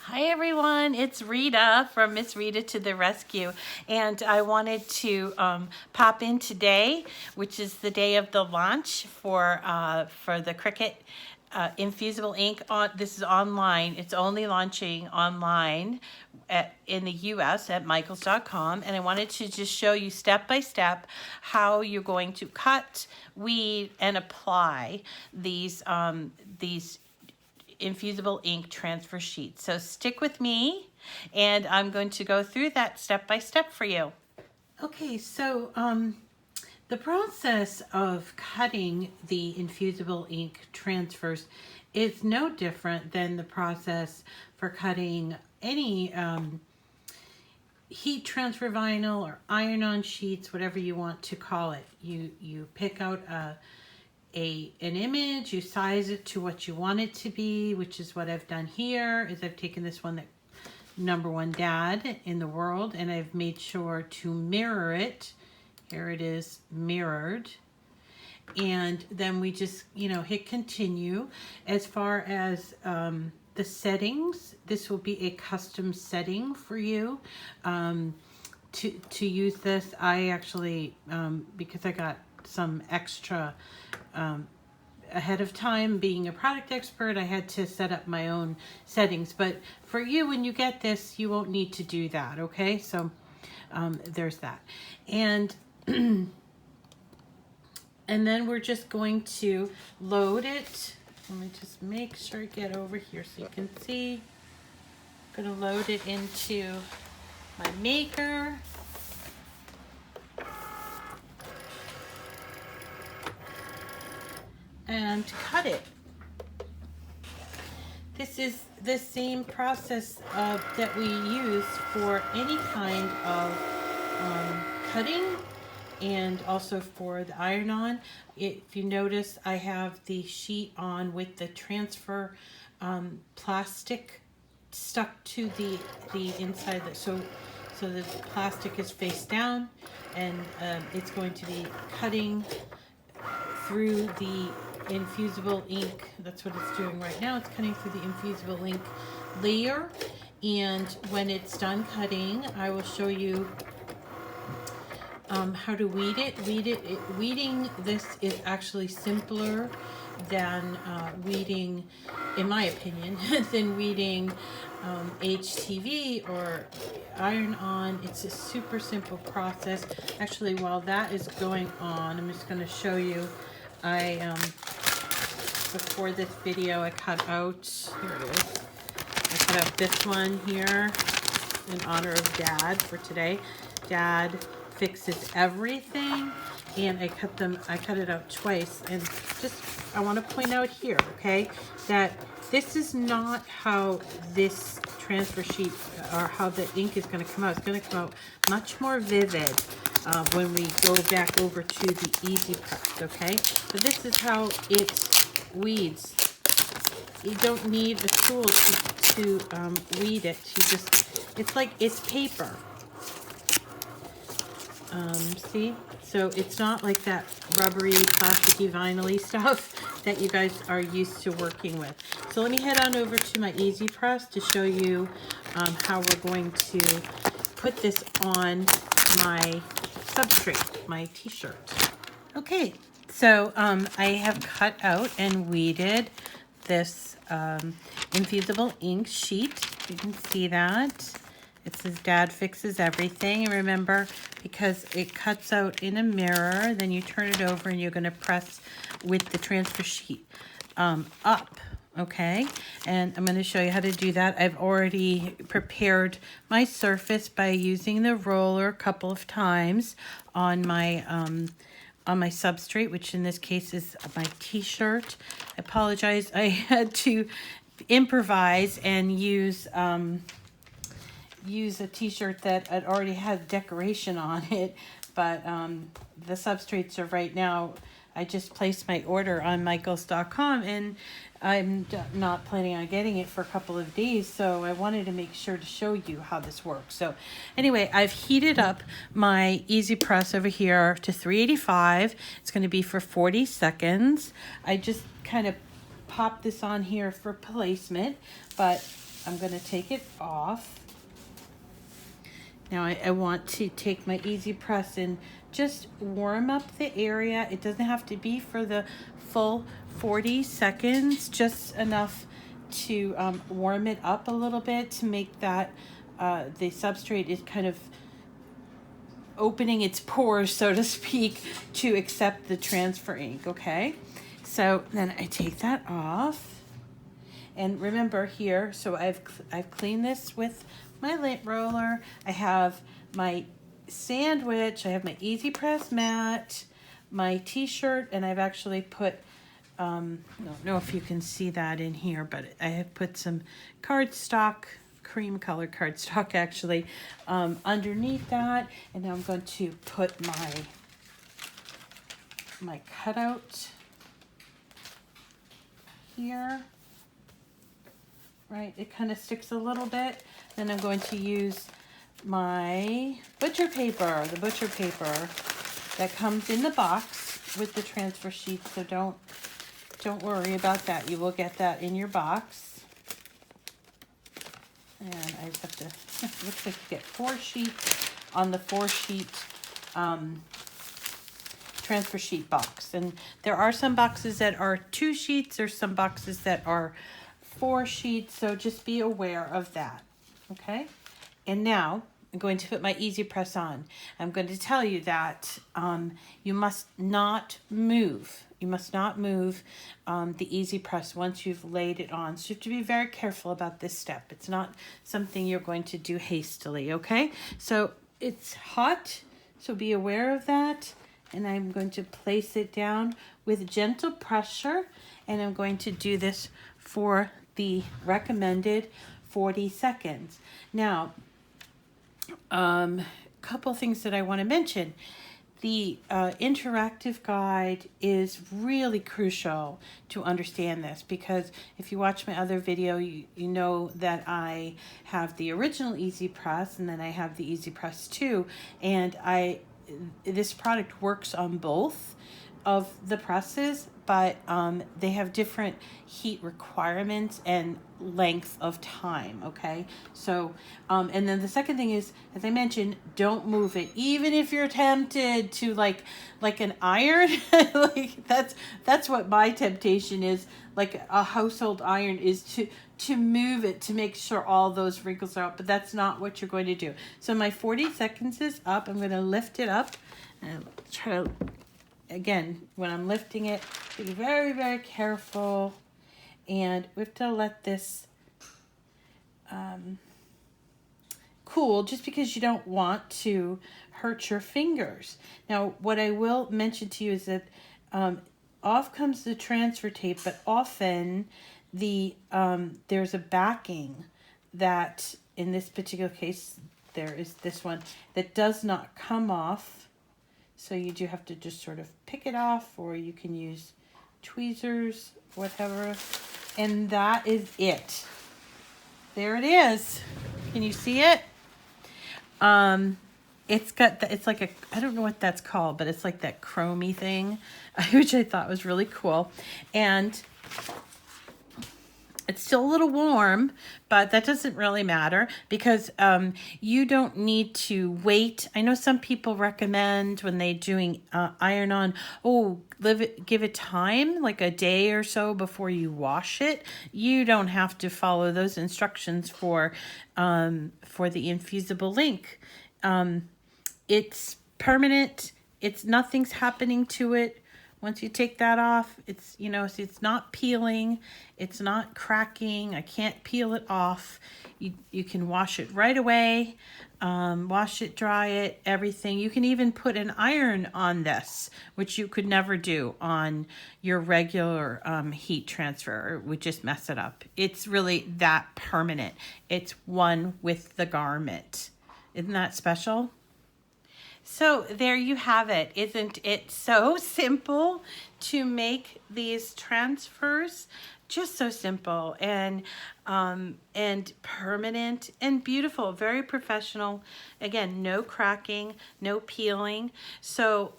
Hi everyone, it's Rita from Miss Rita to the Rescue, and I wanted to pop in today, which is the day of the launch for the Cricut Infusible Ink. This is online. It's only launching online in the US at michaels.com, and I wanted to just show you step by step how you're going to cut, weed, and apply these infusible ink transfer sheet. So stick with me and I'm going to go through that step by step for you. Okay, so the process of cutting the infusible ink transfers is no different than the process for cutting any heat transfer vinyl or iron-on sheets, whatever you want to call it. You pick out an image, you size it to what you want it to be, which is what I've done here, is I've taken this one, that #1 dad in the world, and I've made sure to mirror it. Here it is mirrored. And then we just, hit continue. As far as the settings, this will be a custom setting for you. To use this, I actually, because I got some extra ahead of time, being a product expert, I had to set up my own settings. But for you, when you get this, you won't need to do that, okay? So there's that. And and then we're just going to load it. Let me just make sure I get over here so you can see. I'm going to load it into my maker. And cut it. This is the same process that we use for any kind of cutting, and also for the iron-on. If you notice, I have the sheet on with the transfer plastic stuck to the inside. So the plastic is face down, and it's going to be cutting through the infusible ink. That's what it's doing right now. It's cutting through the infusible ink layer, and when it's done cutting, I will show you how to weed it. Weeding this is actually simpler than weeding, in my opinion, than weeding HTV or iron-on. It's a super simple process. Actually, while that is going on, I'm just going to show you. Before this video, I cut out, here it is, I cut out this one here in honor of Dad for today. Dad fixes everything, and I cut it out twice. And just, I want to point out here, okay, that this is not how this transfer sheet, or how the ink is going to come out. It's going to come out much more vivid when we go back over to the EasyPress, okay? So this is how it weeds. You don't need a tool to weed it. You just, it's paper. See? So it's not like that rubbery, plasticky, vinyl-y stuff that you guys are used to working with. So let me head on over to my EasyPress to show you how we're going to put this on my substrate, my t-shirt. Okay, so I have cut out and weeded this infusible ink sheet. You can see that. It says Dad fixes everything. And remember, because it cuts out in a mirror, then you turn it over and you're going to press with the transfer sheet up. Okay, and I'm going to show you how to do that. I've already prepared my surface by using the roller a couple of times on my substrate, which in this case is my t-shirt. I apologize, I had to improvise and use a t-shirt that had already had decoration on it, but the substrates are right now. I just placed my order on michaels.com, and I'm not planning on getting it for a couple of days, so I wanted to make sure to show you how this works. So anyway, I've heated up my EasyPress over here to 385. It's going to be for 40 seconds. I just kind of pop this on here for placement, but I'm going to take it off. Now I want to take my EasyPress and just warm up the area. It doesn't have to be for the full 40 seconds, just enough to warm it up a little bit to make that the substrate is kind of opening its pores, so to speak, to accept the transfer ink, okay? So then I take that off. And remember here, so I've cleaned this with my lint roller. I have my sandwich, I have my EasyPress mat, my t-shirt, and I've actually put, I don't know if you can see that in here, but I have put some cardstock, cream colored cardstock actually, underneath that. And now I'm going to put my cutout here. Right, it kind of sticks a little bit. Then I'm going to use my butcher paper, the butcher paper that comes in the box with the transfer sheet. So don't worry about that. You will get that in your box. And I just have to, looks like you get 4 sheets on the 4-sheet transfer sheet box. And there are some boxes that are 2 sheets. There's some boxes that are 4 sheets, so just be aware of that, okay? And now I'm going to put my EasyPress on. I'm going to tell you that you must not move. You must not move the EasyPress once you've laid it on. So you have to be very careful about this step. It's not something you're going to do hastily, okay? So it's hot, so be aware of that. And I'm going to place it down with gentle pressure, and I'm going to do this for the recommended 40 seconds. Now, a couple things that I want to mention. The interactive guide is really crucial to understand this, because if you watch my other video, you know that I have the original EasyPress and then I have the EasyPress 2, and this product works on both of the presses, but they have different heat requirements and length of time, okay? So, and then the second thing is, as I mentioned, don't move it. Even if you're tempted to like an iron, like that's what my temptation is, like a household iron, is to move it to make sure all those wrinkles are out, but that's not what you're going to do. So my 40 seconds is up. I'm going to lift it up and try to, again, when I'm lifting it, be very, very careful. And we have to let this cool, just because you don't want to hurt your fingers. Now, what I will mention to you is that off comes the transfer tape, but often there's a backing that, in this particular case, there is this one that does not come off. So you do have to just sort of pick it off, or you can use tweezers, whatever. And that is it. There it is. Can you see it? It's got it's like I don't know what that's called, but it's like that chromey thing, which I thought was really cool. And it's still a little warm, but that doesn't really matter, because you don't need to wait. I know some people recommend when they're doing iron on, give it time, like a day or so before you wash it. You don't have to follow those instructions for the Infusible Ink. It's permanent. Nothing's happening to it. Once you take that off, it's not peeling, it's not cracking. I can't peel it off. You can wash it right away, wash it, dry it, everything. You can even put an iron on this, which you could never do on your regular heat transfer. It would just mess it up. It's really that permanent. It's one with the garment. Isn't that special? So there you have it. Isn't it so simple to make these transfers? Just so simple and permanent and beautiful, very professional. Again, no cracking, no peeling. So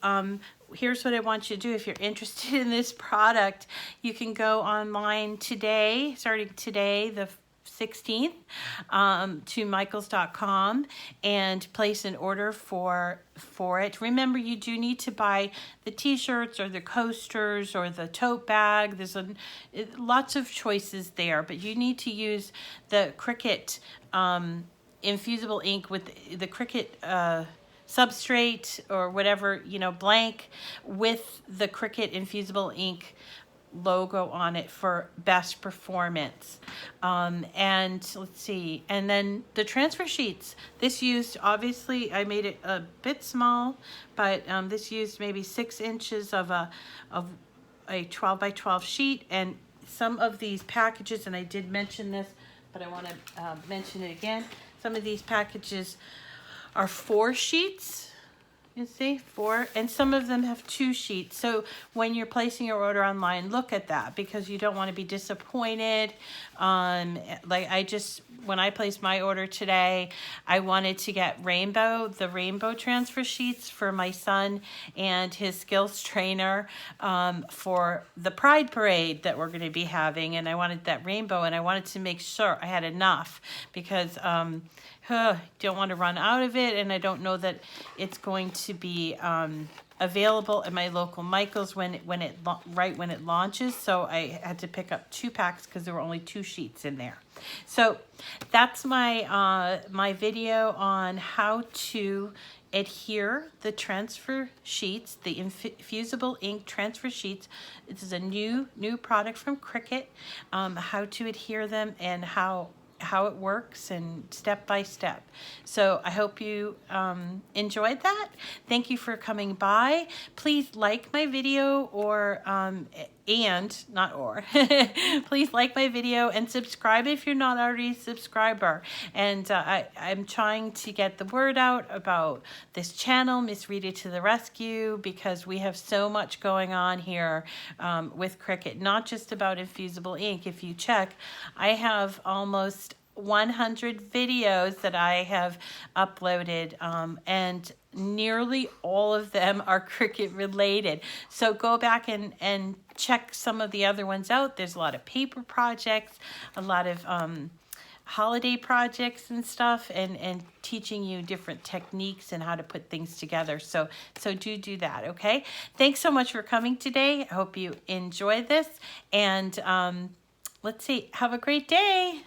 here's what I want you to do. If you're interested in this product, you can go online today, starting today, the 16th to michaels.com and place an order for it. Remember, you do need to buy the t-shirts or the coasters or the tote bag. There's lots of choices there, but you need to use the Cricut Infusible Ink with the Cricut substrate or whatever, you know, blank with the Cricut Infusible Ink logo on it for best performance. And let's see, and then the transfer sheets, this used, obviously I made it a bit small, but this used maybe 6 inches of a 12 by 12 sheet. And some of these packages, and I did mention this, but I want to mention it again, some of these packages are 4 sheets. You see, 4, and some of them have 2 sheets. So when you're placing your order online, look at that, because you don't want to be disappointed. Like when I placed my order today, I wanted to get the rainbow transfer sheets for my son and his skills trainer for the Pride Parade that we're going to be having. And I wanted that rainbow, and I wanted to make sure I had enough, because don't want to run out of it, and I don't know that it's going to be available at my local Michaels when it launches. So I had to pick up 2 packs because there were only 2 sheets in there. So that's my my video on how to adhere the transfer sheets, the infusible ink transfer sheets. This is a new product from Cricut. How to adhere them and how it works, and step by step. So I hope you enjoyed that. Thank you for coming by. Please like my video, please like my video and subscribe if you're not already a subscriber. And I'm trying to get the word out about this channel, Miss Rita to the rescue, because we have so much going on here with Cricut, not just about infusible ink. If you check, I have almost 100 videos that I have uploaded, and nearly all of them are Cricut related. So go back and check some of the other ones out. There's a lot of paper projects, a lot of holiday projects and stuff, and teaching you different techniques and how to put things together. So do that, okay? Thanks so much for coming today. I hope you enjoyed this, and let's see, have a great day.